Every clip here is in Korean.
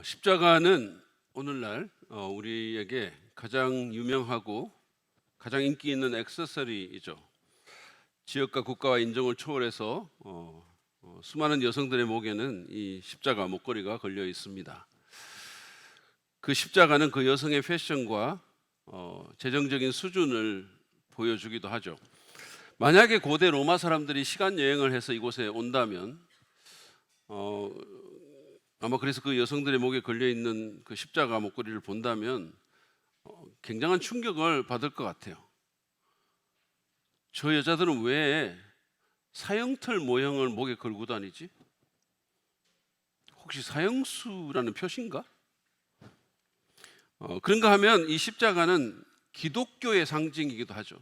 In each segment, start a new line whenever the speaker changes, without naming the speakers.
십자가는 오늘날 우리에게 가장 유명하고 가장 인기 있는 액세서리이죠. 지역과 국가와 인종을 초월해서 수많은 여성들의 목에는 이 십자가 목걸이가 걸려 있습니다. 그 십자가는 그 여성의 패션과 재정적인 수준을 보여주기도 하죠. 만약에 고대 로마 사람들이 시간 여행을 해서 이곳에 온다면 아마 그래서 그 여성들의 목에 걸려 있는 그 십자가 목걸이를 본다면 굉장한 충격을 받을 것 같아요. 저 여자들은 왜 사형털 모형을 목에 걸고 다니지? 혹시 사형수라는 표시인가? 그런가 하면 이 십자가는 기독교의 상징이기도 하죠.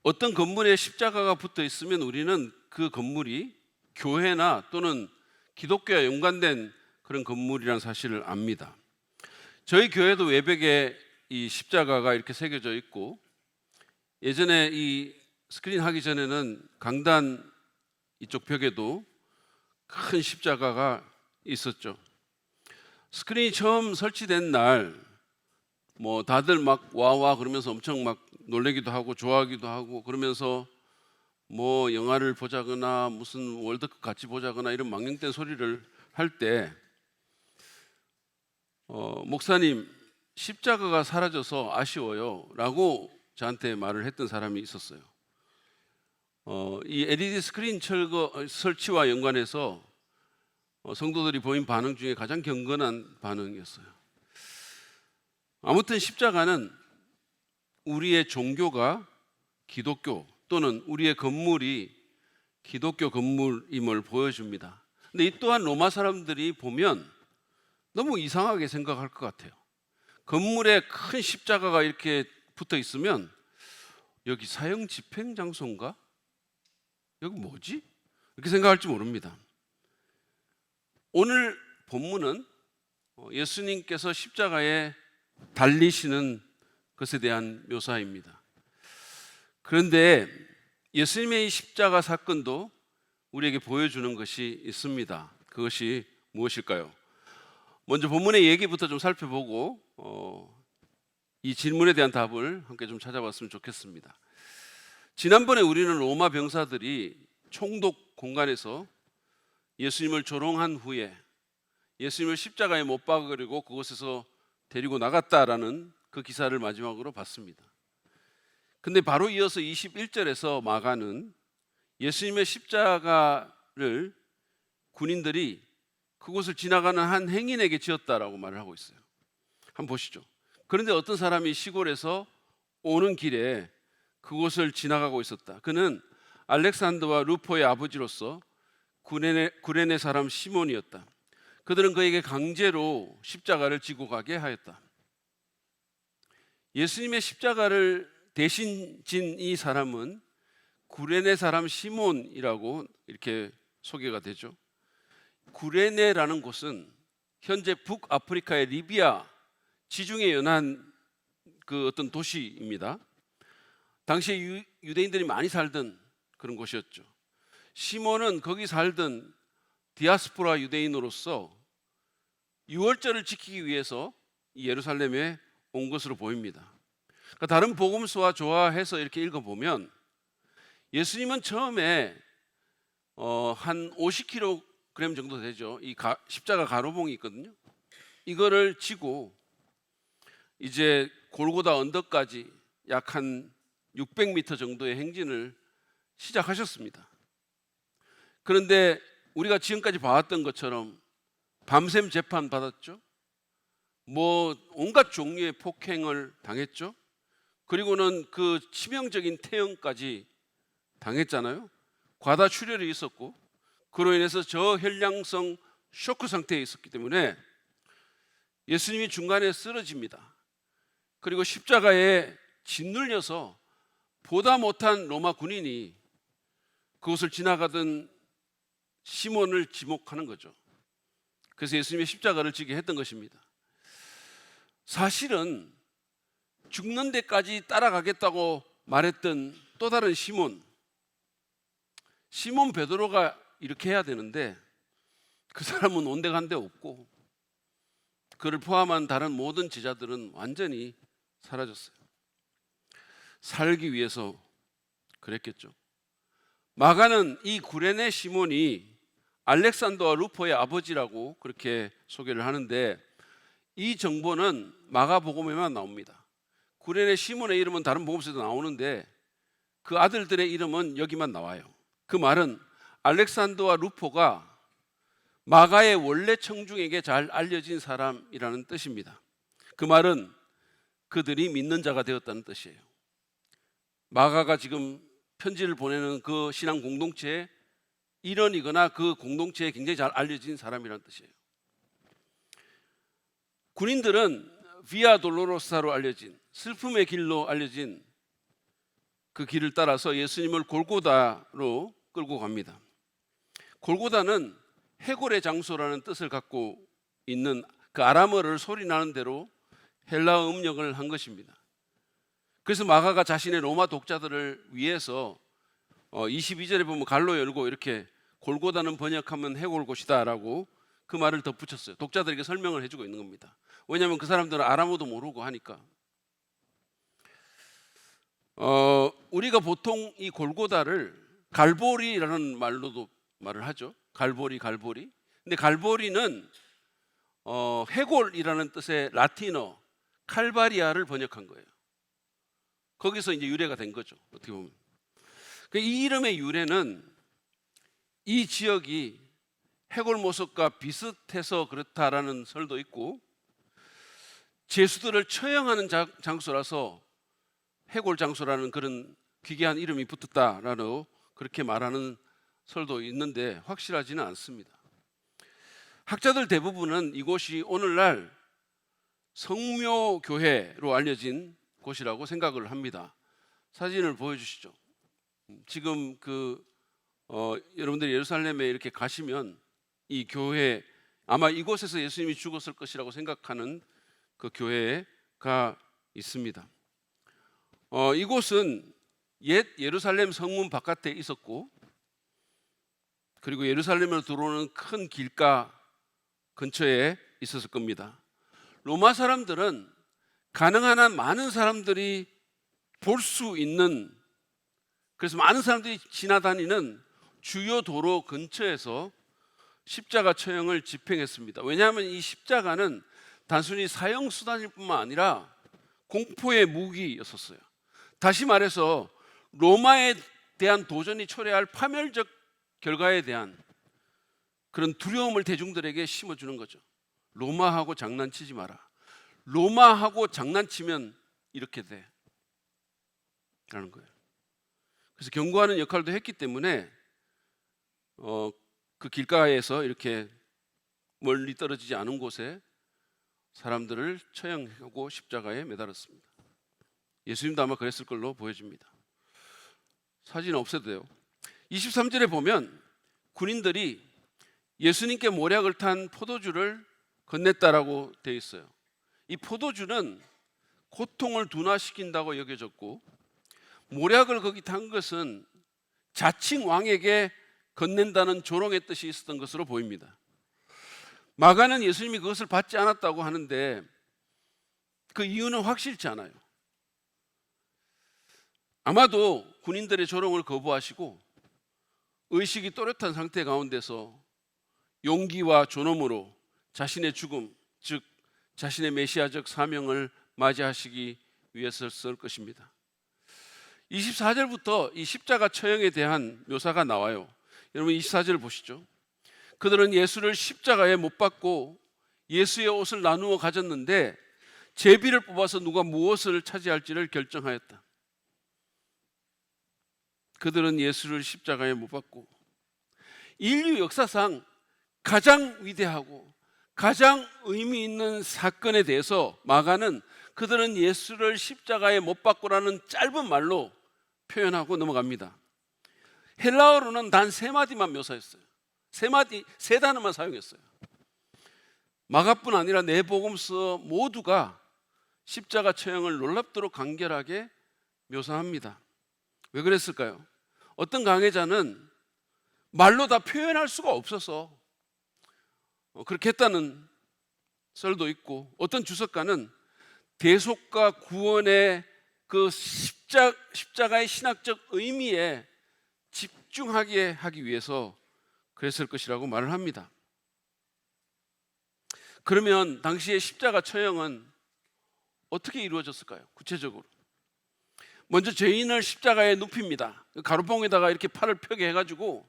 어떤 건물에 십자가가 붙어 있으면 우리는 그 건물이 교회나 또는 기독교와 연관된 그런 건물이라는 사실을 압니다. 저희 교회도 외벽에 이 십자가가 이렇게 새겨져 있고, 예전에 이 스크린 하기 전에는 강단 이쪽 벽에도 큰 십자가가 있었죠. 스크린이 처음 설치된 날 다들 막 와와 그러면서 엄청 막 놀래기도 하고 좋아하기도 하고, 그러면서 영화를 보자거나 무슨 월드컵 같이 보자거나 이런 망령된 소리를 할 때 목사님, 십자가가 사라져서 아쉬워요 라고 저한테 말을 했던 사람이 있었어요. 이 LED 스크린 설치와 연관해서 성도들이 보인 반응 중에 가장 경건한 반응이었어요. 아무튼 십자가는 우리의 종교가 기독교 또는 우리의 건물이 기독교 건물임을 보여줍니다. 근데 이 또한 로마 사람들이 보면 너무 이상하게 생각할 것 같아요. 건물에 큰 십자가가 이렇게 붙어 있으면 여기 사형 집행 장소인가? 여기 뭐지? 이렇게 생각할지 모릅니다. 오늘 본문은 예수님께서 십자가에 달리시는 것에 대한 묘사입니다. 그런데 예수님의 이 십자가 사건도 우리에게 보여주는 것이 있습니다. 그것이 무엇일까요? 먼저 본문의 얘기부터 좀 살펴보고 이 질문에 대한 답을 함께 좀 찾아봤으면 좋겠습니다. 지난번에 우리는 로마 병사들이 총독 공간에서 예수님을 조롱한 후에 예수님을 십자가에 못 박으려고 그곳에서 데리고 나갔다라는 그 기사를 마지막으로 봤습니다. 근데 바로 이어서 21절에서 마가는 예수님의 십자가를 군인들이 그곳을 지나가는 한 행인에게 지었다라고 말을 하고 있어요. 한번 보시죠. 그런데 어떤 사람이 시골에서 오는 길에 그곳을 지나가고 있었다. 그는 알렉산더와 루포의 아버지로서 구레네 사람 시몬이었다. 그들은 그에게 강제로 십자가를 지고 가게 하였다. 예수님의 십자가를 대신 진 이 사람은 구레네 사람 시몬이라고 이렇게 소개가 되죠. 구레네라는 곳은 현재 북아프리카의 리비아 지중해 연안 그 어떤 도시입니다. 당시에 유대인들이 많이 살던 그런 곳이었죠. 시몬은 거기 살던 디아스포라 유대인으로서 유월절을 지키기 위해서 예루살렘에 온 것으로 보입니다. 그러니까 다른 복음서와 조화해서 이렇게 읽어보면 예수님은 처음에 한 50kg 정도 되죠. 이 십자가 가로봉이 있거든요. 이거를 지고 이제 골고다 언덕까지 약 한 600m 정도의 행진을 시작하셨습니다. 그런데 우리가 지금까지 봐왔던 것처럼 밤샘 재판 받았죠. 온갖 종류의 폭행을 당했죠. 그리고는 그 치명적인 태형까지 당했잖아요. 과다 출혈이 있었고, 그로 인해서 저혈량성 쇼크 상태에 있었기 때문에 예수님이 중간에 쓰러집니다. 그리고 십자가에 짓눌려서 보다 못한 로마 군인이 그곳을 지나가던 시몬을 지목하는 거죠. 그래서 예수님의 십자가를 지게 했던 것입니다. 사실은 죽는 데까지 따라가겠다고 말했던 또 다른 시몬 베드로가 이렇게 해야 되는데 그 사람은 온데간데 없고 그를 포함한 다른 모든 제자들은 완전히 사라졌어요. 살기 위해서 그랬겠죠. 마가는 이 구레네 시몬이 알렉산더와 루포의 아버지라고 그렇게 소개를 하는데, 이 정보는 마가복음에만 나옵니다. 구레네 시몬의 이름은 다른 복음서에도 나오는데 그 아들들의 이름은 여기만 나와요. 그 말은 알렉산더와 루포가 마가의 원래 청중에게 잘 알려진 사람이라는 뜻입니다. 그 말은 그들이 믿는 자가 되었다는 뜻이에요. 마가가 지금 편지를 보내는 그 신앙 공동체의 일원이거나 그 공동체에 굉장히 잘 알려진 사람이라는 뜻이에요. 군인들은 비아 돌로로사로 알려진, 슬픔의 길로 알려진 그 길을 따라서 예수님을 골고다로 끌고 갑니다. 골고다는 해골의 장소라는 뜻을 갖고 있는 그 아람어를 소리나는 대로 헬라어 음력을 한 것입니다. 그래서 마가가 자신의 로마 독자들을 위해서 22절에 보면 갈로 열고 이렇게 골고다는 번역하면 해골 곳이다 라고 그 말을 덧붙였어요. 독자들에게 설명을 해주고 있는 겁니다. 왜냐하면 그 사람들은 아람어도 모르고 하니까. 우리가 보통 이 골고다를 갈보리라는 말로도 말을 하죠. 갈보리. 근데 갈보리는 해골이라는 뜻의 라틴어 칼바리아를 번역한 거예요. 거기서 이제 유래가 된 거죠. 어떻게 보면. 이 이름의 유래는 이 지역이 해골 모습과 비슷해서 그렇다라는 설도 있고, 죄수들을 처형하는 장소라서 해골 장소라는 그런 귀귀한 이름이 붙었다라고 그렇게 말하는 설도 있는데 확실하지는 않습니다. 학자들 대부분은 이곳이 오늘날 성묘교회로 알려진 곳이라고 생각을 합니다. 사진을 보여주시죠. 지금 여러분들이 예루살렘에 이렇게 가시면 이 교회, 아마 이곳에서 예수님이 죽었을 것이라고 생각하는 그 교회가 있습니다. 이곳은 옛 예루살렘 성문 바깥에 있었고, 그리고 예루살렘으로 들어오는 큰 길가 근처에 있었을 겁니다. 로마 사람들은 가능한 한 많은 사람들이 볼 수 있는, 그래서 많은 사람들이 지나다니는 주요 도로 근처에서 십자가 처형을 집행했습니다. 왜냐하면 이 십자가는 단순히 사형 수단일 뿐만 아니라 공포의 무기였었어요. 다시 말해서 로마에 대한 도전이 초래할 파멸적 결과에 대한 그런 두려움을 대중들에게 심어주는 거죠. 로마하고 장난치지 마라. 로마하고 장난치면 이렇게 돼 라는 거예요. 그래서 경고하는 역할도 했기 때문에 그 길가에서 이렇게 멀리 떨어지지 않은 곳에 사람들을 처형하고 십자가에 매달았습니다. 예수님도 아마 그랬을 걸로 보여집니다. 사진 없애도 돼요. 23절에 보면 군인들이 예수님께 모략을 탄 포도주를 건넸다라고 되어 있어요. 이 포도주는 고통을 둔화시킨다고 여겨졌고, 모략을 거기 탄 것은 자칭 왕에게 건넨다는 조롱의 뜻이 있었던 것으로 보입니다. 마가는 예수님이 그것을 받지 않았다고 하는데 그 이유는 확실치 않아요. 아마도 군인들의 조롱을 거부하시고 의식이 또렷한 상태 가운데서 용기와 존엄으로 자신의 죽음, 즉 자신의 메시아적 사명을 맞이하시기 위해서였을 것입니다. 24절부터 이 십자가 처형에 대한 묘사가 나와요. 여러분 24절 보시죠. 그들은 예수를 십자가에 못 박고 예수의 옷을 나누어 가졌는데 제비를 뽑아서 누가 무엇을 차지할지를 결정하였다. 그들은 예수를 십자가에 못 박고, 인류 역사상 가장 위대하고 가장 의미 있는 사건에 대해서 마가는 그들은 예수를 십자가에 못 박고라는 짧은 말로 표현하고 넘어갑니다. 헬라어로는 단 3마디만 묘사했어요. 3단어만 사용했어요. 마가뿐 아니라 네 복음서 모두가 십자가 처형을 놀랍도록 간결하게 묘사합니다. 왜 그랬을까요? 어떤 강해자는 말로 다 표현할 수가 없어서 그렇게 했다는 썰도 있고, 어떤 주석가는 대속과 구원의 그 십자가의 신학적 의미에 집중하게 하기 위해서 그랬을 것이라고 말을 합니다. 그러면 당시의 십자가 처형은 어떻게 이루어졌을까요? 구체적으로 먼저 죄인을 십자가에 눕힙니다. 가루봉에다가 이렇게 팔을 펴게 해가지고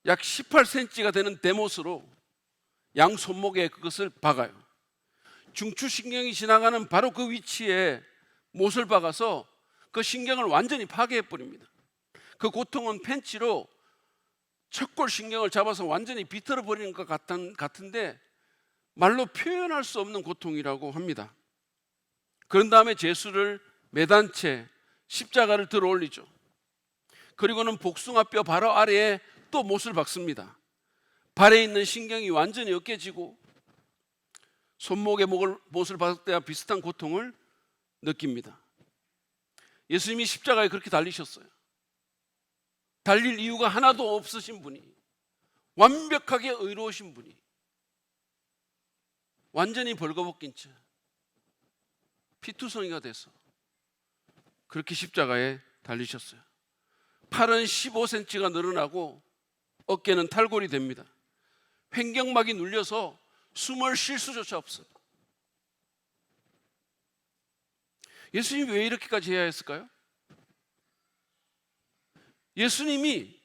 약 18cm가 되는 대못으로 양 손목에 그것을 박아요. 중추신경이 지나가는 바로 그 위치에 못을 박아서 그 신경을 완전히 파괴해버립니다. 그 고통은 펜치로 척골신경을 잡아서 완전히 비틀어 버리는 것 같은데 말로 표현할 수 없는 고통이라고 합니다. 그런 다음에 제수를 매단 채 십자가를 들어 올리죠. 그리고는 복숭아뼈 바로 아래에 또 못을 박습니다. 발에 있는 신경이 완전히 으깨지고 손목에 못을 박을 때와 비슷한 고통을 느낍니다. 예수님이 십자가에 그렇게 달리셨어요. 달릴 이유가 하나도 없으신 분이, 완벽하게 의로우신 분이 완전히 벌거벗긴 채 피투성이가 돼서 그렇게 십자가에 달리셨어요. 팔은 15cm가 늘어나고 어깨는 탈골이 됩니다. 횡격막이 눌려서 숨을 쉴 수조차 없어요. 예수님이 왜 이렇게까지 해야 했을까요? 예수님이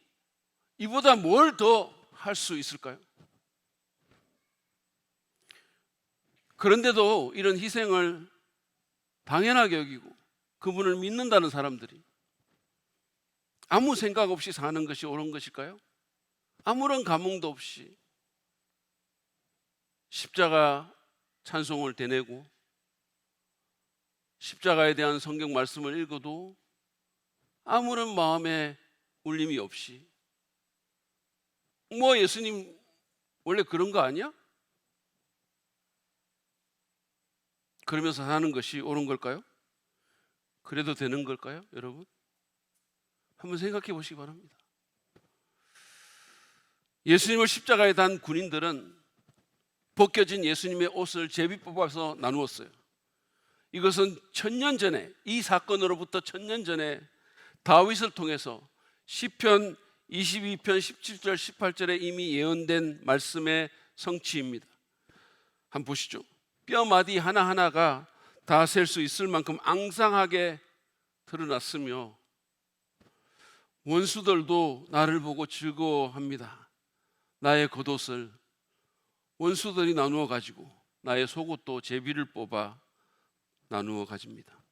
이보다 뭘 더 할 수 있을까요? 그런데도 이런 희생을 당연하게 여기고 그분을 믿는다는 사람들이 아무 생각 없이 사는 것이 옳은 것일까요? 아무런 감흥도 없이 십자가 찬송을 되뇌고 십자가에 대한 성경 말씀을 읽어도 아무런 마음에 울림이 없이 뭐 예수님 원래 그런 거 아니야? 그러면서 사는 것이 옳은 걸까요? 그래도 되는 걸까요? 여러분 한번 생각해 보시기 바랍니다. 예수님을 십자가에 단 군인들은 벗겨진 예수님의 옷을 제비 뽑아서 나누었어요. 이것은 1000년 전에, 이 사건으로부터 1000년 전에 다윗을 통해서 시편 22편 17절 18절에 이미 예언된 말씀의 성취입니다. 한번 보시죠. 뼈마디 하나하나가 다 셀 수 있을 만큼 앙상하게 드러났으며 원수들도 나를 보고 즐거워합니다. 나의 겉옷을 원수들이 나누어 가지고 나의 속옷도 제비를 뽑아 나누어 가집니다.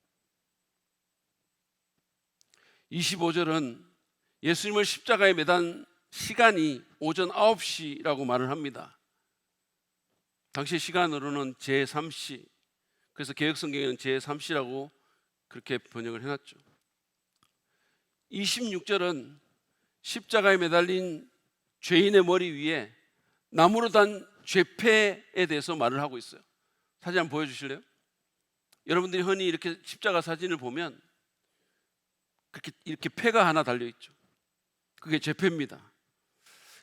25절은 예수님을 십자가에 매단 시간이 오전 9시라고 말을 합니다. 당시 시간으로는 제3시, 그래서 개역성경에는 제3시라고 그렇게 번역을 해놨죠. 26절은 십자가에 매달린 죄인의 머리 위에 나무로 단 죄패에 대해서 말을 하고 있어요. 사진 한번 보여주실래요? 여러분들이 흔히 이렇게 십자가 사진을 보면 이렇게 패가 하나 달려있죠. 그게 죄패입니다.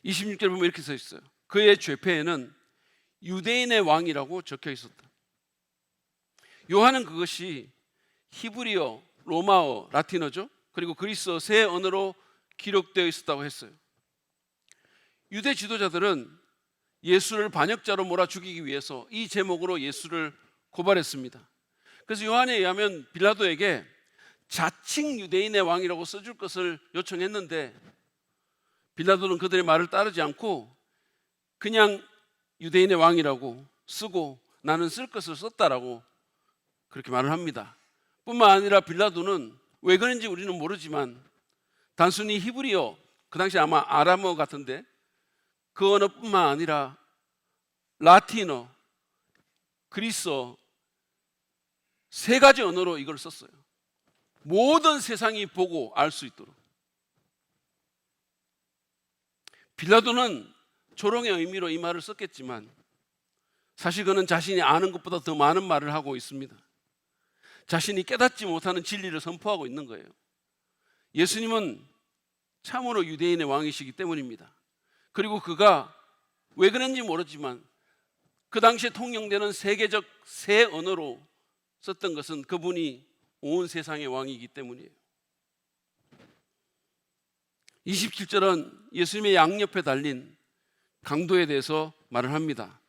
26절 보면 이렇게 써 있어요. 그의 죄패에는 유대인의 왕이라고 적혀 있었다. 요한은 그것이 히브리어, 로마어, 라틴어죠. 그리고 그리스어 세 언어로 기록되어 있었다고 했어요. 유대 지도자들은 예수를 반역자로 몰아 죽이기 위해서 이 제목으로 예수를 고발했습니다. 그래서 요한에 의하면 빌라도에게 자칭 유대인의 왕이라고 써줄 것을 요청했는데 빌라도는 그들의 말을 따르지 않고 그냥 유대인의 왕이라고 쓰고 나는 쓸 것을 썼다라고 그렇게 말을 합니다. 뿐만 아니라 빌라도는 왜 그런지 우리는 모르지만 단순히 히브리어, 그 당시 아마 아람어 같은데 그 언어뿐만 아니라 라틴어, 그리스어 세 가지 언어로 이걸 썼어요. 모든 세상이 보고 알 수 있도록. 빌라도는 조롱의 의미로 이 말을 썼겠지만 사실 그는 자신이 아는 것보다 더 많은 말을 하고 있습니다. 자신이 깨닫지 못하는 진리를 선포하고 있는 거예요. 예수님은 참으로 유대인의 왕이시기 때문입니다. 그리고 그가 왜 그런지 모르지만 그 당시에 통용되는 세계적 새 언어로 썼던 것은 그분이 온 세상의 왕이기 때문이에요. 27절은 예수님의 양옆에 달린 강도에 대해서 말을 합니다.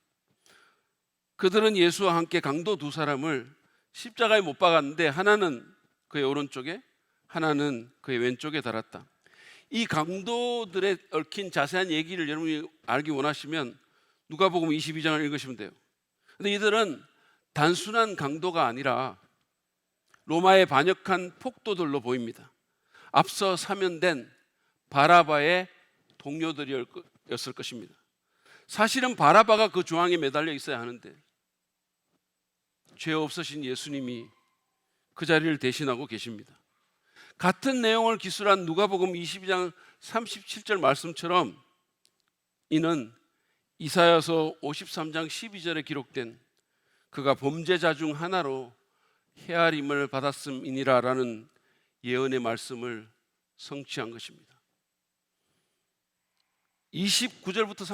그들은 예수와 함께 강도 두 사람을 십자가에 못 박았는데 하나는 그의 오른쪽에 하나는 그의 왼쪽에 달았다. 이 강도들의 얽힌 자세한 얘기를 여러분이 알기 원하시면 누가복음 22장을 읽으시면 돼요. 근데 이들은 단순한 강도가 아니라 로마에 반역한 폭도들로 보입니다. 앞서 사면된 바라바의 동료들이었을 것입니다. 사실은 바라바가 그 조항에 매달려 있어야 하는데 죄 없으신 예수님이 그 자리를 대신하고 계십니다. 같은 내용을 기술한 누가복음 22장 37절 말씀처럼 이는 이사야서 53장 12절에 기록된 그가 범죄자 중 하나로 헤아림을 받았음이니라라는 예언의 말씀을 성취한 것입니다. 29절부터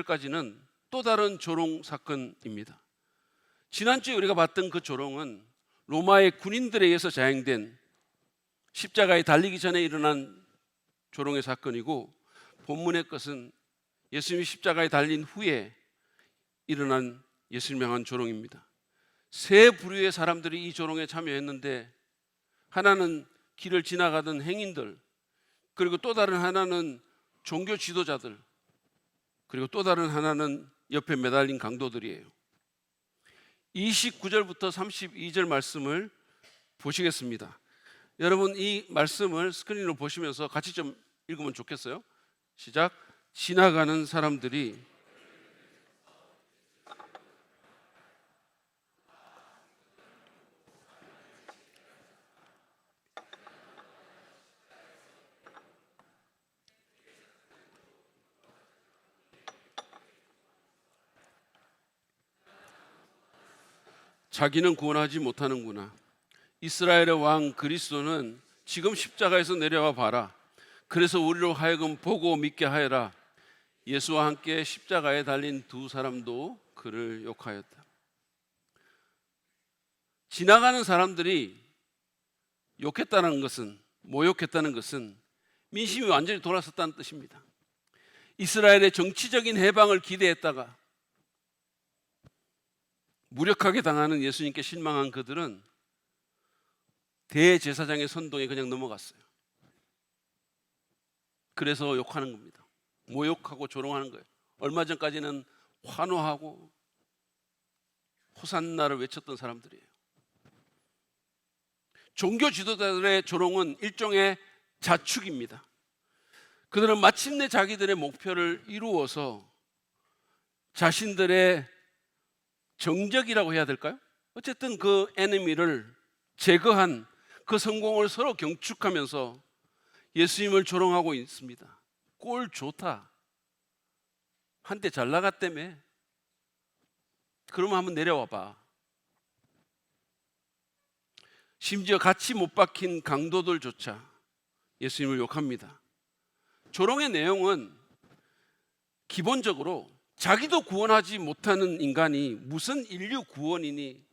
32절까지는 또 다른 조롱 사건입니다. 지난주에 우리가 봤던 그 조롱은 로마의 군인들에 의해서 자행된 십자가에 달리기 전에 일어난 조롱의 사건이고, 본문의 것은 예수님이 십자가에 달린 후에 일어난 예수님을 향한 조롱입니다. 세 부류의 사람들이 이 조롱에 참여했는데, 하나는 길을 지나가던 행인들, 그리고 또 다른 하나는 종교 지도자들, 그리고 또 다른 하나는 옆에 매달린 강도들이에요. 29절부터 32절 말씀을 보시겠습니다. 여러분, 이 말씀을 스크린으로 보시면서 같이 좀 읽으면 좋겠어요. 시작. 지나가는 사람들이 자기는 구원하지 못하는구나. 이스라엘의 왕 그리스도는 지금 십자가에서 내려와 봐라. 그래서 우리로 하여금 보고 믿게 하여라. 예수와 함께 십자가에 달린 두 사람도 그를 욕하였다. 지나가는 사람들이 욕했다는 것은, 모욕했다는 것은 민심이 완전히 돌아섰다는 뜻입니다. 이스라엘의 정치적인 해방을 기대했다가 무력하게 당하는 예수님께 실망한 그들은 대제사장의 선동에 그냥 넘어갔어요. 그래서 욕하는 겁니다. 모욕하고 조롱하는 거예요. 얼마 전까지는 환호하고 호산나를 외쳤던 사람들이에요. 종교 지도자들의 조롱은 일종의 자축입니다. 그들은 마침내 자기들의 목표를 이루어서 자신들의 정적이라고 해야 될까요? 어쨌든 그 에너미를 제거한 그 성공을 서로 경축하면서 예수님을 조롱하고 있습니다. 꼴 좋다. 한때 잘 나갔다며. 그러면 한번 내려와 봐. 심지어 같이 못 박힌 강도들조차 예수님을 욕합니다. 조롱의 내용은 기본적으로 자기도 구원하지 못하는 인간이 무슨 인류 구원이니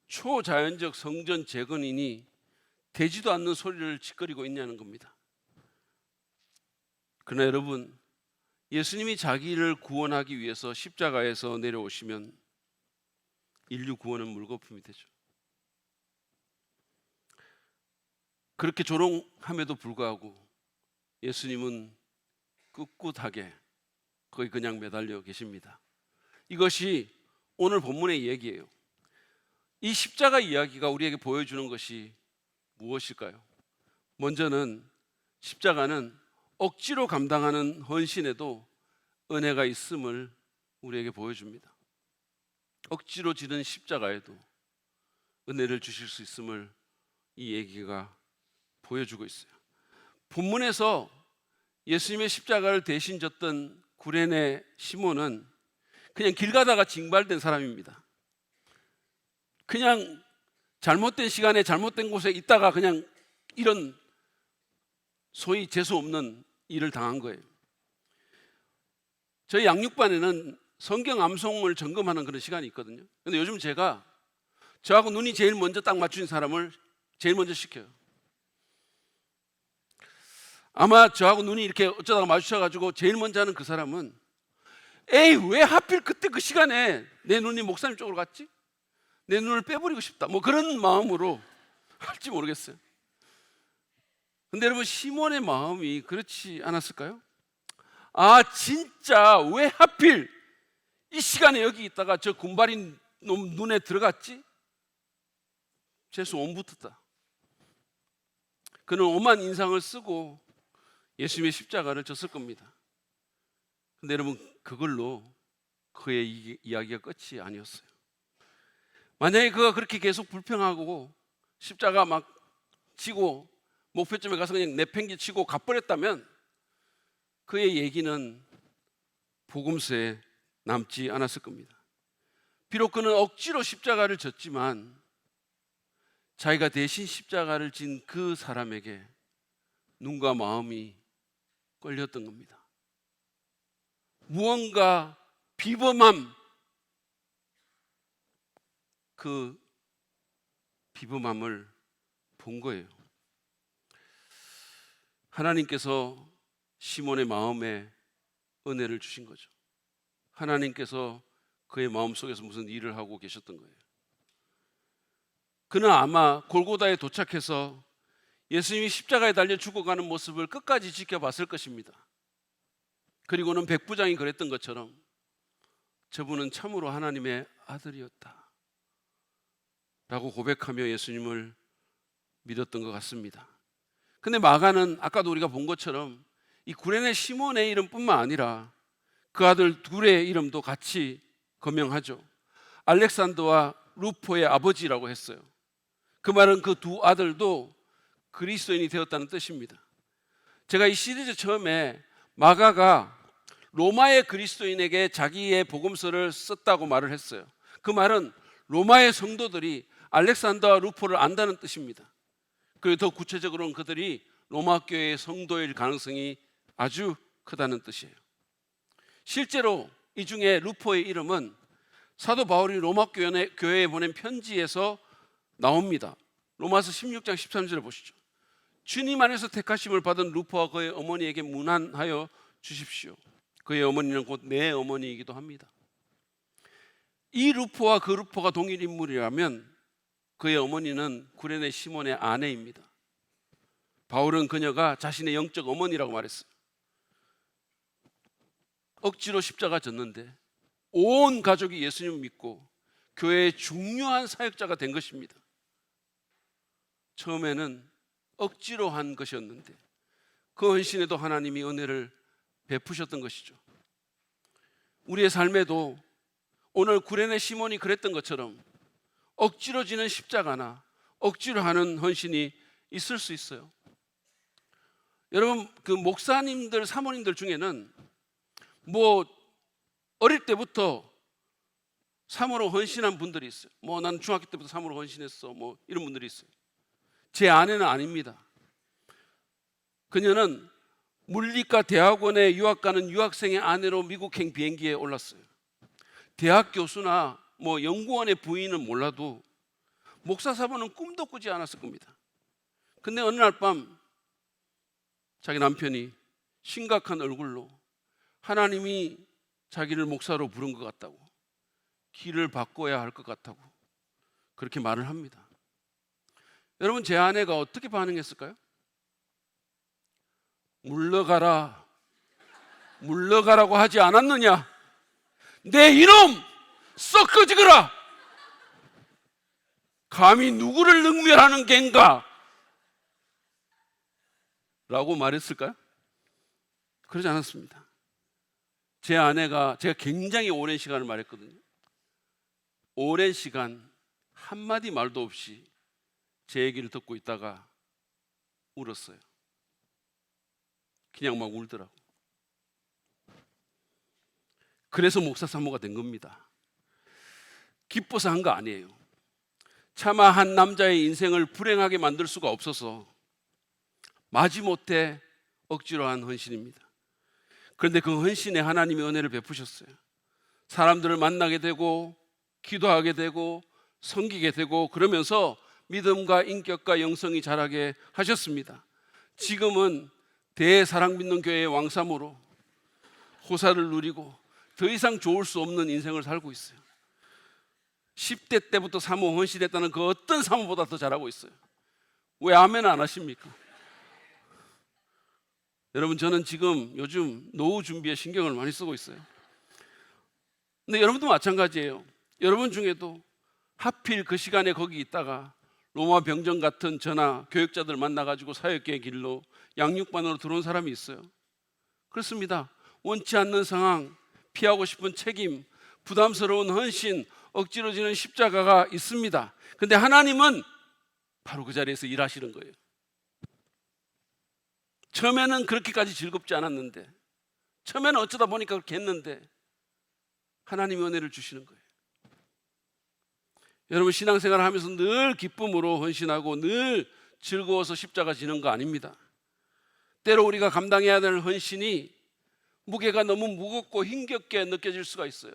초자연적 성전 재건이니 되지도 않는 소리를 짓거리고 있냐는 겁니다. 그러나 여러분, 예수님이 자기를 구원하기 위해서 십자가에서 내려오시면 인류 구원은 물거품이 되죠. 그렇게 조롱함에도 불구하고 예수님은 꿋꿋하게 거기 그냥 매달려 계십니다. 이것이 오늘 본문의 얘기예요. 이 십자가 이야기가 우리에게 보여주는 것이 무엇일까요? 먼저는 십자가는 억지로 감당하는 헌신에도 은혜가 있음을 우리에게 보여줍니다. 억지로 지는 십자가에도 은혜를 주실 수 있음을 이 얘기가 보여주고 있어요. 본문에서 예수님의 십자가를 대신 졌던 구레네 시몬은 그냥 길 가다가 징발된 사람입니다. 그냥 잘못된 시간에 잘못된 곳에 있다가 그냥 이런 소위 재수 없는 일을 당한 거예요. 저희 양육반에는 성경 암송을 점검하는 그런 시간이 있거든요. 근데 요즘 제가 저하고 눈이 제일 먼저 딱 맞춘 사람을 제일 먼저 시켜요. 아마 저하고 눈이 이렇게 어쩌다가 마주쳐가지고 제일 먼저 하는 그 사람은 에이, 왜 하필 그때 그 시간에 내 눈이 목사님 쪽으로 갔지? 내 눈을 빼버리고 싶다, 뭐 그런 마음으로 할지 모르겠어요. 근데 여러분, 시몬의 마음이 그렇지 않았을까요? 아, 진짜 왜 하필 이 시간에 여기 있다가 저 군발인 놈 눈에 들어갔지? 재수 온 붙었다. 그는 오만 인상을 쓰고 예수님의 십자가를 졌을 겁니다. 근데 여러분, 그걸로 그의 이야기가 끝이 아니었어요. 만약에 그가 그렇게 계속 불평하고 십자가 막 지고 목표점에 가서 그냥 내팽개치고 가버렸다면 그의 얘기는 복음서에 남지 않았을 겁니다. 비록 그는 억지로 십자가를 졌지만 자기가 대신 십자가를 진 그 사람에게 눈과 마음이 끌렸던 겁니다. 무언가 비범함, 그 비범함을 본 거예요. 하나님께서 시몬의 마음에 은혜를 주신 거죠. 하나님께서 그의 마음속에서 무슨 일을 하고 계셨던 거예요. 그는 아마 골고다에 도착해서 예수님이 십자가에 달려 죽어가는 모습을 끝까지 지켜봤을 것입니다. 그리고는 백부장이 그랬던 것처럼 저분은 참으로 하나님의 아들이었다 라고 고백하며 예수님을 믿었던 것 같습니다. 근데 마가는 아까도 우리가 본 것처럼 이 구레네 시몬의 이름뿐만 아니라 그 아들 둘의 이름도 같이 거명하죠. 알렉산더와 루포의 아버지라고 했어요. 그 말은 그 두 아들도 그리스도인이 되었다는 뜻입니다. 제가 이 시리즈 처음에 마가가 로마의 그리스도인에게 자기의 복음서를 썼다고 말을 했어요. 그 말은 로마의 성도들이 알렉산더와 루포를 안다는 뜻입니다. 그리고 더 구체적으로는 그들이 로마 교회의 성도일 가능성이 아주 크다는 뜻이에요. 실제로 이 중에 루포의 이름은 사도 바울이 로마 교회에 보낸 편지에서 나옵니다. 로마서 16장 13절을 보시죠. 주님 안에서 택하심을 받은 루포와 그의 어머니에게 문안하여 주십시오. 그의 어머니는 곧 내 어머니이기도 합니다. 이 루포와 그 루포가 동일 인물이라면 그의 어머니는 구레네 시몬의 아내입니다. 바울은 그녀가 자신의 영적 어머니라고 말했어요. 억지로 십자가 졌는데 온 가족이 예수님을 믿고 교회의 중요한 사역자가 된 것입니다. 처음에는 억지로 한 것이었는데 그 헌신에도 하나님이 은혜를 베푸셨던 것이죠. 우리의 삶에도 오늘 구레네 시몬이 그랬던 것처럼 억지로 지는 십자가나 억지로 하는 헌신이 있을 수 있어요. 여러분, 그 목사님들, 사모님들 중에는 뭐 어릴 때부터 사모로 헌신한 분들이 있어요. 뭐 나는 중학교 때부터 사모로 헌신했어, 뭐 이런 분들이 있어요. 제 아내는 아닙니다. 그녀는 물리과 대학원에 유학 가는 유학생의 아내로 미국행 비행기에 올랐어요. 대학 교수나 뭐 연구원의 부인은 몰라도 목사 사모는 꿈도 꾸지 않았을 겁니다. 근데 어느 날 밤 자기 남편이 심각한 얼굴로 하나님이 자기를 목사로 부른 것 같다고, 길을 바꿔야 할 것 같다고 그렇게 말을 합니다. 여러분, 제 아내가 어떻게 반응했을까요? 물러가라, 물러가라고 하지 않았느냐? 내 이놈 썩 꺼지거라! 감히 누구를 능멸하는 겐가? 라고 말했을까요? 그러지 않았습니다. 제 아내가, 제가 굉장히 오랜 시간을 말했거든요. 오랜 시간 한마디 말도 없이 제 얘기를 듣고 있다가 울었어요. 그냥 막 울더라고. 그래서 목사 사모가 된 겁니다. 기뻐서 한 거 아니에요. 차마 한 남자의 인생을 불행하게 만들 수가 없어서 마지못해 억지로 한 헌신입니다. 그런데 그 헌신에 하나님이 은혜를 베푸셨어요. 사람들을 만나게 되고 기도하게 되고 섬기게 되고 그러면서 믿음과 인격과 영성이 자라게 하셨습니다. 지금은 대사랑 믿는 교회의 왕삼으로 호사를 누리고 더 이상 좋을 수 없는 인생을 살고 있어요. 10대 때부터 사모 헌신했다는 그 어떤 사모보다 더 잘하고 있어요. 왜 아멘 안 하십니까? 여러분, 저는 지금 요즘 노후 준비에 신경을 많이 쓰고 있어요. 근데 여러분도 마찬가지예요. 여러분 중에도 하필 그 시간에 거기 있다가 로마 병정 같은 저나 교육자들 만나가지고 사역계의 길로 양육반으로 들어온 사람이 있어요. 그렇습니다. 원치 않는 상황, 피하고 싶은 책임, 부담스러운 헌신, 억지로 지는 십자가가 있습니다. 근데 하나님은 바로 그 자리에서 일하시는 거예요. 처음에는 그렇게까지 즐겁지 않았는데, 처음에는 어쩌다 보니까 그렇게 했는데 하나님이 은혜를 주시는 거예요. 여러분, 신앙생활을 하면서 늘 기쁨으로 헌신하고 늘 즐거워서 십자가 지는 거 아닙니다. 때로 우리가 감당해야 될 헌신이 무게가 너무 무겁고 힘겹게 느껴질 수가 있어요.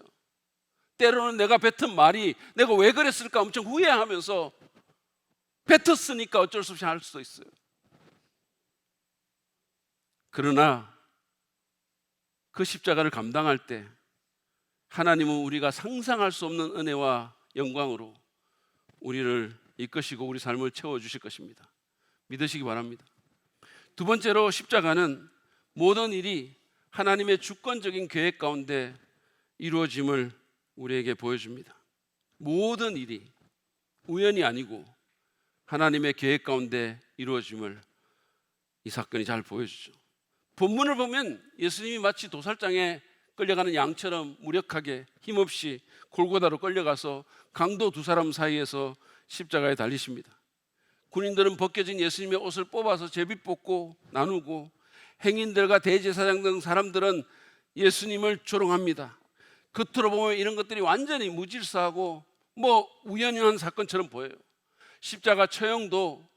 때로는 내가 뱉은 말이 내가 왜 그랬을까 엄청 후회하면서 뱉었으니까 어쩔 수 없이 할 수도 있어요. 그러나 그 십자가를 감당할 때 하나님은 우리가 상상할 수 없는 은혜와 영광으로 우리를 이끄시고 우리 삶을 채워주실 것입니다. 믿으시기 바랍니다. 두 번째로, 십자가는 모든 일이 하나님의 주권적인 계획 가운데 이루어짐을 우리에게 보여줍니다. 모든 일이 우연이 아니고 하나님의 계획 가운데 이루어짐을 이 사건이 잘 보여주죠. 본문을 보면 예수님이 마치 도살장에 끌려가는 양처럼 무력하게 힘없이 골고다로 끌려가서 강도 두 사람 사이에서 십자가에 달리십니다. 군인들은 벗겨진 예수님의 옷을 뽑아서 제비 뽑고 나누고, 행인들과 대제사장 등 사람들은 예수님을 조롱합니다. 겉으로 보면 이런 것들이 완전히 무질서하고 우연한 사건처럼 보여요. 십자가 처형도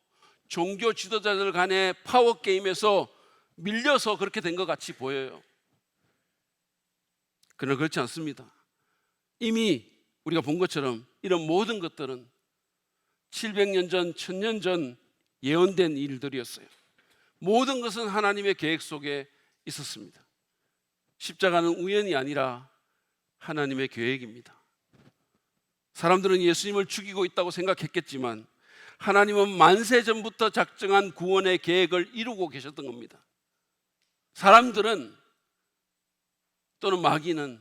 종교 지도자들 간의 파워 게임에서 밀려서 그렇게 된 것 같이 보여요. 그러나 그렇지 않습니다. 이미 우리가 본 것처럼 이런 모든 것들은 700년 전, 1000년 전 예언된 일들이었어요. 모든 것은 하나님의 계획 속에 있었습니다. 십자가는 우연이 아니라 하나님의 계획입니다. 사람들은 예수님을 죽이고 있다고 생각했겠지만 하나님은 만세 전부터 작정한 구원의 계획을 이루고 계셨던 겁니다. 사람들은 또는 마귀는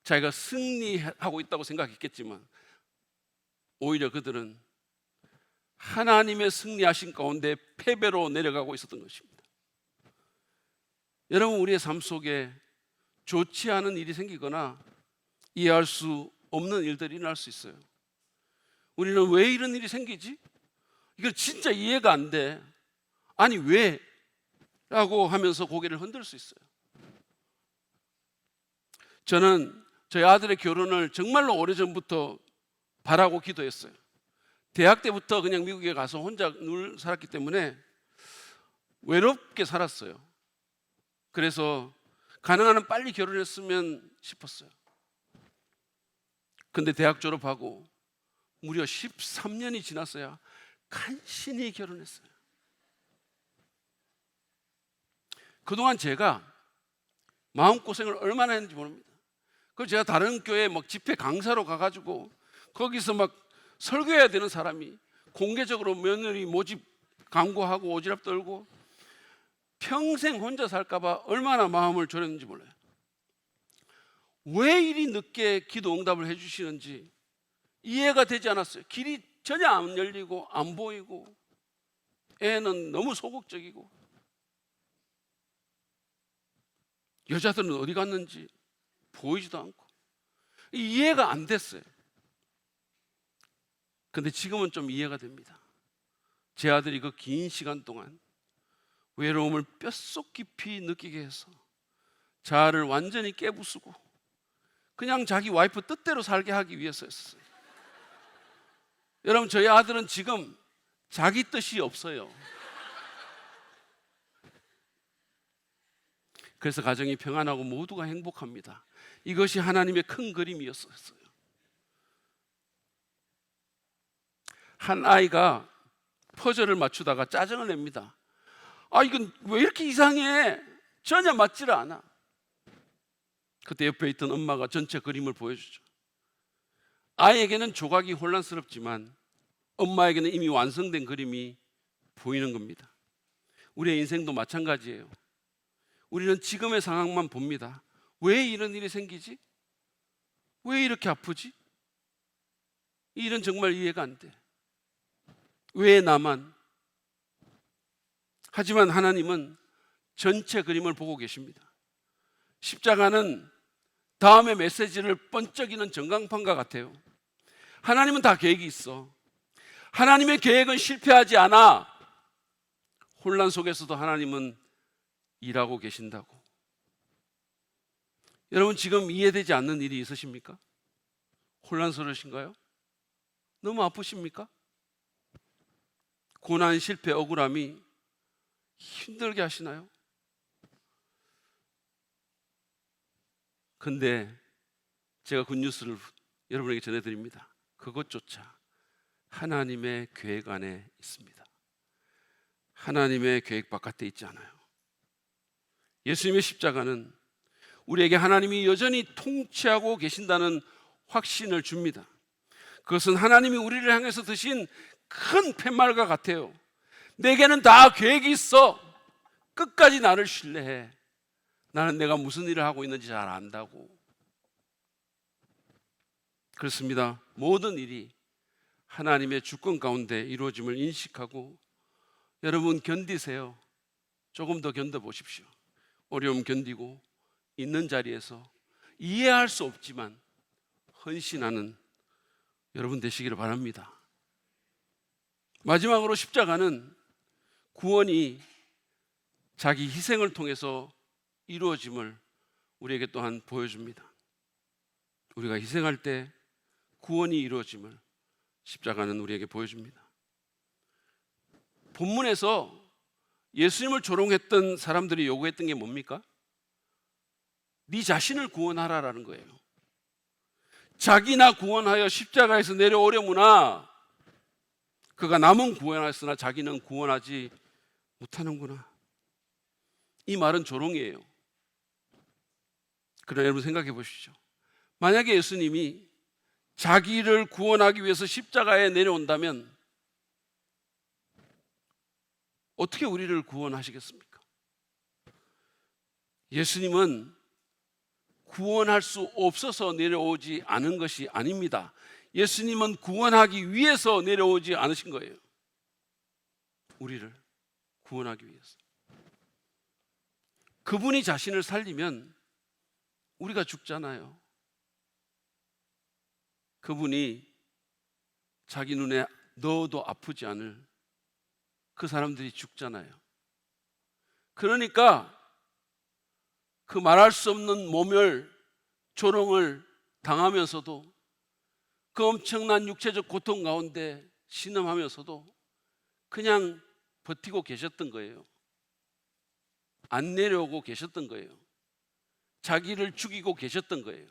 자기가 승리하고 있다고 생각했겠지만 오히려 그들은 하나님의 승리하신 가운데 패배로 내려가고 있었던 것입니다. 여러분, 우리의 삶 속에 좋지 않은 일이 생기거나 이해할 수 없는 일들이 일어날 수 있어요. 우리는 왜 이런 일이 생기지? 이거 진짜 이해가 안 돼. 아니 왜? 라고 하면서 고개를 흔들 수 있어요. 저는 저희 아들의 결혼을 정말로 오래전부터 바라고 기도했어요. 대학 때부터 그냥 미국에 가서 혼자 늘 살았기 때문에 외롭게 살았어요. 그래서 가능한 한 빨리 결혼했으면 싶었어요. 근데 대학 졸업하고 무려 13년이 지났어야 간신히 결혼했어요. 그동안 제가 마음고생을 얼마나 했는지 모릅니다. 그래서 제가 다른 교회 집회 강사로 가가지고 거기서 설교해야 되는 사람이 공개적으로 며느리 모집 광고하고 오지랖 떨고 평생 혼자 살까봐 얼마나 마음을 졸였는지 몰라요. 왜 이리 늦게 기도 응답을 해주시는지 이해가 되지 않았어요. 길이 전혀 안 열리고 안 보이고 애는 너무 소극적이고 여자들은 어디 갔는지 보이지도 않고 이해가 안 됐어요. 근데 지금은 좀 이해가 됩니다. 제 아들이 그 긴 시간 동안 외로움을 뼛속 깊이 느끼게 해서 자아를 완전히 깨부수고 그냥 자기 와이프 뜻대로 살게 하기 위해서였어요. 여러분, 저희 아들은 지금 자기 뜻이 없어요. 그래서 가정이 평안하고 모두가 행복합니다. 이것이 하나님의 큰 그림이었어요. 한 아이가 퍼즐을 맞추다가 짜증을 냅니다. 이건 왜 이렇게 이상해? 전혀 맞지를 않아. 그때 옆에 있던 엄마가 전체 그림을 보여주죠. 아이에게는 조각이 혼란스럽지만 엄마에게는 이미 완성된 그림이 보이는 겁니다. 우리의 인생도 마찬가지예요. 우리는 지금의 상황만 봅니다. 왜 이런 일이 생기지? 왜 이렇게 아프지? 이 일은 정말 이해가 안 돼. 왜 나만? 하지만 하나님은 전체 그림을 보고 계십니다. 십자가는 다음의 메시지를 번쩍이는 전광판과 같아요. 하나님은 다 계획이 있어. 하나님의 계획은 실패하지 않아. 혼란 속에서도 하나님은 일하고 계신다고. 여러분, 지금 이해되지 않는 일이 있으십니까? 혼란스러우신가요? 너무 아프십니까? 고난, 실패, 억울함이 힘들게 하시나요? 근데 제가 굿뉴스를 여러분에게 전해드립니다. 그것조차 하나님의 계획 안에 있습니다. 하나님의 계획 바깥에 있지 않아요. 예수님의 십자가는 우리에게 하나님이 여전히 통치하고 계신다는 확신을 줍니다. 그것은 하나님이 우리를 향해서 드신 큰 팻말과 같아요. 내게는 다 계획이 있어. 끝까지 나를 신뢰해. 나는 내가 무슨 일을 하고 있는지 잘 안다고. 그렇습니다. 모든 일이 하나님의 주권 가운데 이루어짐을 인식하고 여러분 견디세요. 조금 더 견뎌보십시오. 어려움 견디고 있는 자리에서 이해할 수 없지만 헌신하는 여러분 되시기를 바랍니다. 마지막으로 십자가는 구원이 자기 희생을 통해서 이루어짐을 우리에게 또한 보여줍니다. 우리가 희생할 때 구원이 이루어짐을 십자가는 우리에게 보여줍니다. 본문에서 예수님을 조롱했던 사람들이 요구했던 게 뭡니까? 네 자신을 구원하라라는 거예요. 자기나 구원하여 십자가에서 내려오려무나 그가 남은 구원하였으나 자기는 구원하지 못하는구나. 이 말은 조롱이에요. 그러나 여러분 생각해 보십시오. 만약에 예수님이 자기를 구원하기 위해서 십자가에 내려온다면 어떻게 우리를 구원하시겠습니까? 예수님은 구원할 수 없어서 내려오지 않은 것이 아닙니다. 예수님은 구원하기 위해서 내려오지 않으신 거예요. 우리를 구원하기 위해서. 그분이 자신을 살리면 우리가 죽잖아요. 그분이 자기 눈에 넣어도 아프지 않을 그 사람들이 죽잖아요. 그러니까 그 말할 수 없는 모멸, 조롱을 당하면서도 그 엄청난 육체적 고통 가운데 신음하면서도 그냥 버티고 계셨던 거예요. 안 내려오고 계셨던 거예요. 자기를 죽이고 계셨던 거예요.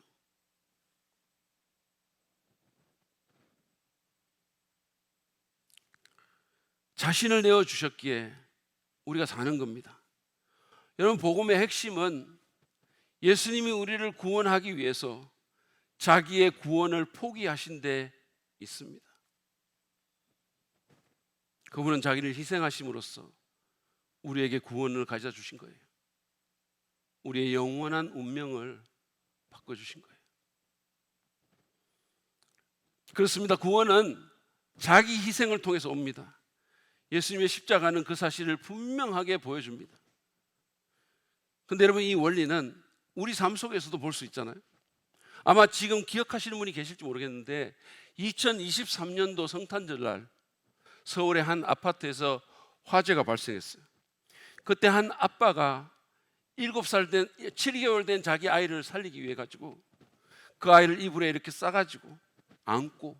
자신을 내어주셨기에 우리가 사는 겁니다. 여러분, 복음의 핵심은 예수님이 우리를 구원하기 위해서 자기의 구원을 포기하신 데 있습니다. 그분은 자기를 희생하심으로써 우리에게 구원을 가져다 주신 거예요. 우리의 영원한 운명을 바꿔주신 거예요. 그렇습니다. 구원은 자기 희생을 통해서 옵니다. 예수님의 십자가는 그 사실을 분명하게 보여줍니다. 그런데 여러분, 이 원리는 우리 삶 속에서도 볼 수 있잖아요. 아마 지금 기억하시는 분이 계실지 모르겠는데 2023년도 성탄절날 서울의 한 아파트에서 화재가 발생했어요. 그때 한 아빠가 7개월 된 자기 아이를 살리기 위해 가지고 그 아이를 이불에 이렇게 싸가지고 안고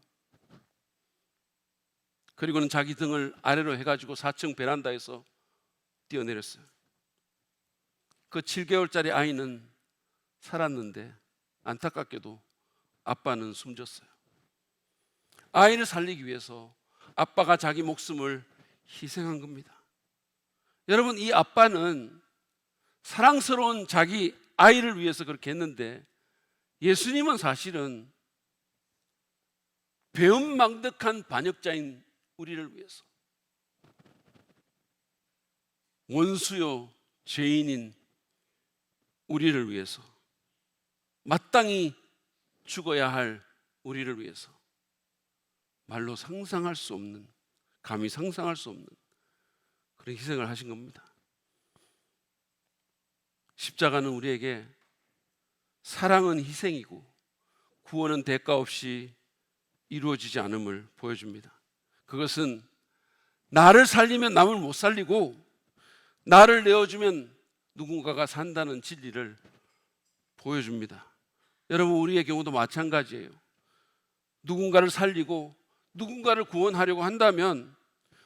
그리고는 자기 등을 아래로 해가지고 4층 베란다에서 뛰어내렸어요. 그 7개월짜리 아이는 살았는데 안타깝게도 아빠는 숨졌어요. 아이를 살리기 위해서 아빠가 자기 목숨을 희생한 겁니다. 여러분, 이 아빠는 사랑스러운 자기 아이를 위해서 그렇게 했는데, 예수님은 사실은 배은망덕한 반역자인 우리를 위해서, 원수요 죄인인 우리를 위해서, 마땅히 죽어야 할 우리를 위해서 말로 상상할 수 없는, 감히 상상할 수 없는 그런 희생을 하신 겁니다. 십자가는 우리에게 사랑은 희생이고 구원은 대가 없이 이루어지지 않음을 보여줍니다. 그것은 나를 살리면 남을 못 살리고, 나를 내어주면 누군가가 산다는 진리를 보여줍니다. 여러분, 우리의 경우도 마찬가지예요. 누군가를 살리고 누군가를 구원하려고 한다면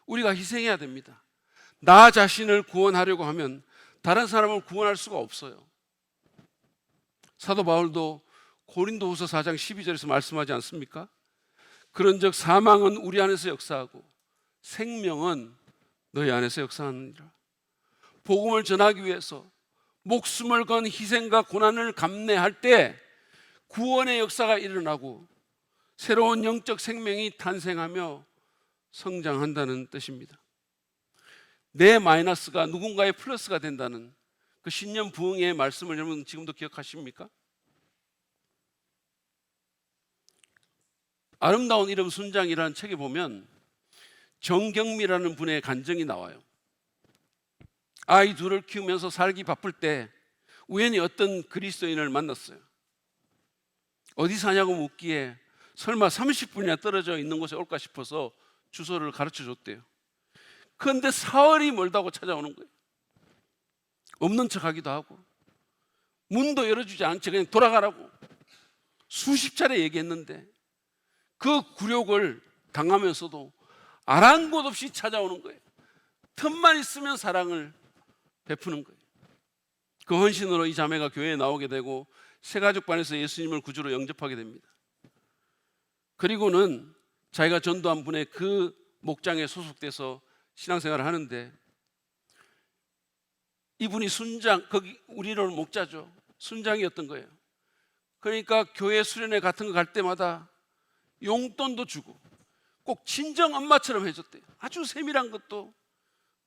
우리가 희생해야 됩니다. 나 자신을 구원하려고 하면 다른 사람을 구원할 수가 없어요. 사도 바울도 고린도후서 4장 12절에서 말씀하지 않습니까? 그런즉 사망은 우리 안에서 역사하고 생명은 너희 안에서 역사하느니라. 복음을 전하기 위해서 목숨을 건 희생과 고난을 감내할 때 구원의 역사가 일어나고 새로운 영적 생명이 탄생하며 성장한다는 뜻입니다. 내 마이너스가 누군가의 플러스가 된다는 그 신년 부흥의 말씀을 여러분 지금도 기억하십니까? 아름다운 이름 순장이라는 책에 보면 정경미라는 분의 간증이 나와요. 아이 둘을 키우면서 살기 바쁠 때 우연히 어떤 그리스도인을 만났어요. 어디 사냐고 묻기에 설마 30분이나 떨어져 있는 곳에 올까 싶어서 주소를 가르쳐 줬대요. 그런데 사흘이 멀다고 찾아오는 거예요. 없는 척하기도 하고 문도 열어주지 않지 그냥 돌아가라고 수십 차례 얘기했는데, 그 굴욕을 당하면서도 아랑곳 없이 찾아오는 거예요. 틈만 있으면 사랑을 베푸는 거예요. 그 헌신으로 이 자매가 교회에 나오게 되고 새가족반에서 예수님을 구주로 영접하게 됩니다. 그리고는 자기가 전도한 분의 그 목장에 소속돼서 신앙생활을 하는데, 이분이 순장, 거기 우리로 목자죠. 순장이었던 거예요. 그러니까 교회 수련회 같은 거 갈 때마다 용돈도 주고 꼭 친정 엄마처럼 해줬대요. 아주 세밀한 것도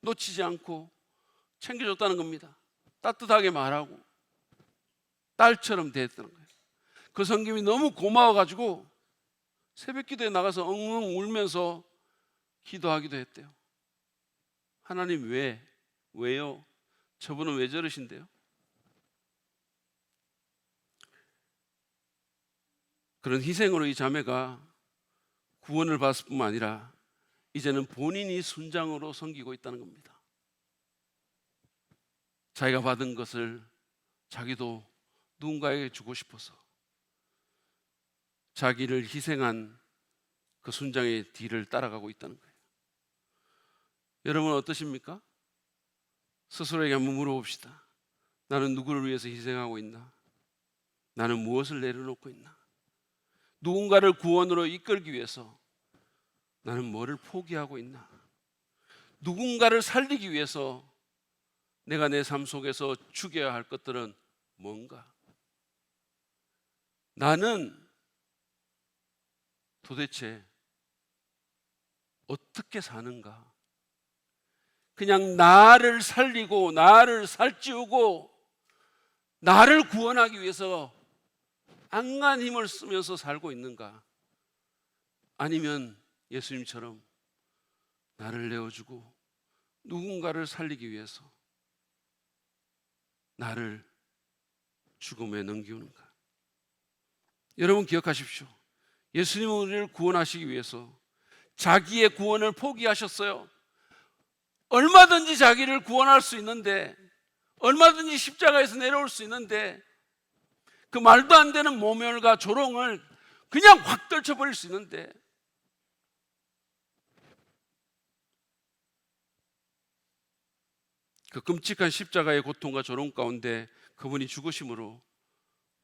놓치지 않고 챙겨줬다는 겁니다. 따뜻하게 말하고 딸처럼 대했다는 거예요. 그 성김이 너무 고마워가지고 새벽 기도에 나가서 엉엉 울면서 기도하기도 했대요. 하나님 왜요? 저분은 왜 저러신대요? 그런 희생으로 이 자매가 구원을 받을 뿐만 아니라 이제는 본인이 순장으로 섬기고 있다는 겁니다. 자기가 받은 것을 자기도 누군가에게 주고 싶어서 자기를 희생한 그 순장의 뒤를 따라가고 있다는 거예요. 여러분은 어떠십니까? 스스로에게 한번 물어봅시다. 나는 누구를 위해서 희생하고 있나? 나는 무엇을 내려놓고 있나? 누군가를 구원으로 이끌기 위해서 나는 뭐를 포기하고 있나? 누군가를 살리기 위해서 내가 내 삶 속에서 죽여야 할 것들은 뭔가? 나는 도대체 어떻게 사는가? 그냥 나를 살리고 나를 살찌우고 나를 구원하기 위해서 안간 힘을 쓰면서 살고 있는가? 아니면 예수님처럼 나를 내어주고 누군가를 살리기 위해서 나를 죽음에 넘기는가? 여러분 기억하십시오. 예수님은 우리를 구원하시기 위해서 자기의 구원을 포기하셨어요. 얼마든지 자기를 구원할 수 있는데, 얼마든지 십자가에서 내려올 수 있는데, 그 말도 안 되는 모멸과 조롱을 그냥 확 떨쳐버릴 수 있는데, 그 끔찍한 십자가의 고통과 조롱 가운데 그분이 죽으심으로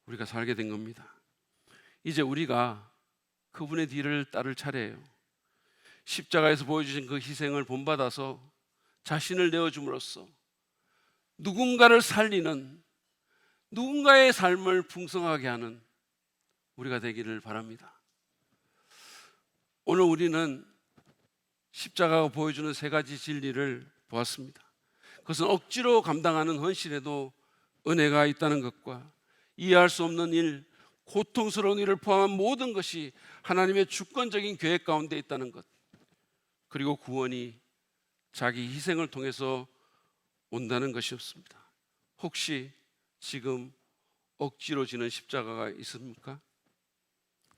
우리가 살게 된 겁니다. 이제 우리가 그분의 뒤를 따를 차례예요. 십자가에서 보여주신 그 희생을 본받아서 자신을 내어줌으로써 누군가를 살리는, 누군가의 삶을 풍성하게 하는 우리가 되기를 바랍니다. 오늘 우리는 십자가가 보여주는 세 가지 진리를 보았습니다. 그것은 억지로 감당하는 헌신에도 은혜가 있다는 것과 이해할 수 없는 일, 고통스러운 일을 포함한 모든 것이 하나님의 주권적인 계획 가운데 있다는 것, 그리고 구원이 자기 희생을 통해서 온다는 것이었습니다. 혹시 지금 억지로 지는 십자가가 있습니까?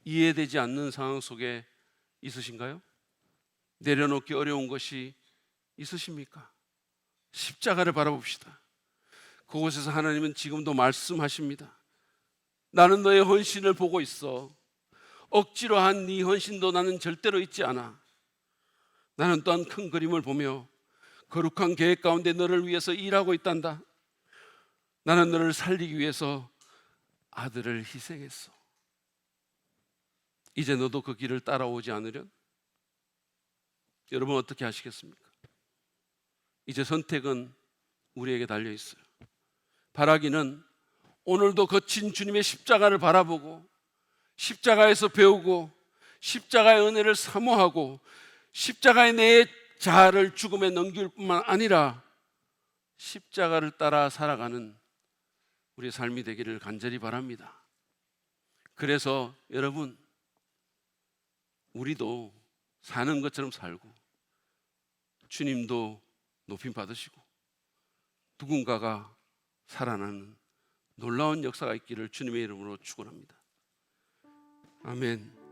이해되지 않는 상황 속에 있으신가요? 내려놓기 어려운 것이 있으십니까? 십자가를 바라봅시다. 그곳에서 하나님은 지금도 말씀하십니다. 나는 너의 헌신을 보고 있어. 억지로 한 네 헌신도 나는 절대로 잊지 않아. 나는 또한 큰 그림을 보며 거룩한 계획 가운데 너를 위해서 일하고 있단다. 나는 너를 살리기 위해서 아들을 희생했어. 이제 너도 그 길을 따라오지 않으련? 여러분 어떻게 하시겠습니까? 이제 선택은 우리에게 달려 있어요. 바라기는 오늘도 거친 주님의 십자가를 바라보고 십자가에서 배우고 십자가의 은혜를 사모하고 십자가의 내 자아를 죽음에 넘길 뿐만 아니라 십자가를 따라 살아가는 우리의 삶이 되기를 간절히 바랍니다. 그래서 여러분, 우리도 사는 것처럼 살고 주님도 높임 받으시고 누군가가 살아나는 놀라운 역사가 있기를 주님의 이름으로 축원합니다. 아멘.